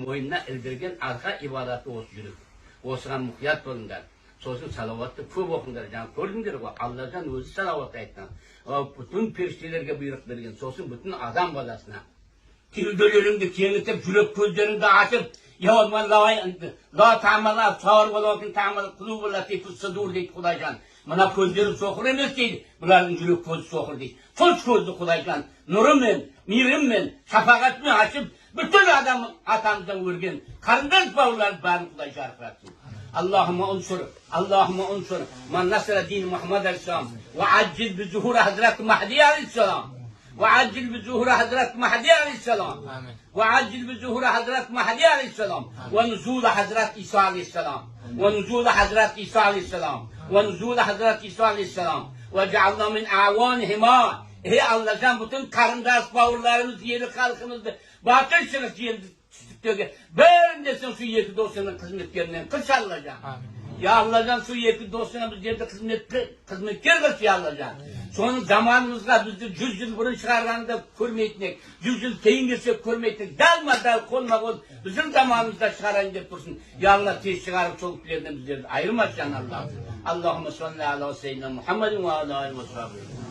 moyununa ildirgen arka ibadatı olsun yürüp. Olsun muhiyat bolunlar. Sosun salavatı köp okundar. Yani gördünger o Allah'tan özü salavat ayttan. Bütün periştelerge buyruk bergen. Sosun bütün adam balasına. Tildölörüngde kengitip, jülök közlerinde açıp, yavuzman la tamala, sağır balakin tamala, kulu latifi sıdur deyip Kudaycan. Mana közleri sokur emes deydi. Bunların jülök közü sokur deydi. Soç közlü Kudaycan. Nurumen, mirimmen, şafagatmen açıp, bütün adam atamızdan örgen. Karından bağırlar bana Kuday şarkılatsın. Allahümme unsur, man nasra din Muhammed Aleyhisselam, ve accil bi zuhura Hazreti Mahdi Aleyhisselam. وعجل بظهور حضرة مهدي عليه السلام وعجل بظهور حضرة مهدي عليه السلام ونزول حضرة عيسى عليه السلام ونزول حضرة عيسى عليه السلام ونزول حضرة عيسى عليه السلام وجعلنا من أعوانهما Ey Allah'tan bütün karındaş bağırlarımız, yeri halkımızdı. Batırşınız yeri ben desin şu yeki dosyanın hizmetlerinden kış Allah'tan. Ya Allah'tan şu yeki dosyana biz yerde hizmetkar kış ya Allah'tan. Son zamanımızda bizi 100 yıl burun çıkarlarında görmeyetmek, 100 yıl keyin geçsek görmeyetmek, dalma kolma kol bizim zamanımızda çıkaran deyip dursun. Ya Allah tez çıkarıp çoluklarından bizleri ayırmaz can Allah. Allahümme salli ala seyyidina Muhammedin ve ala aleyhi ve sahibi.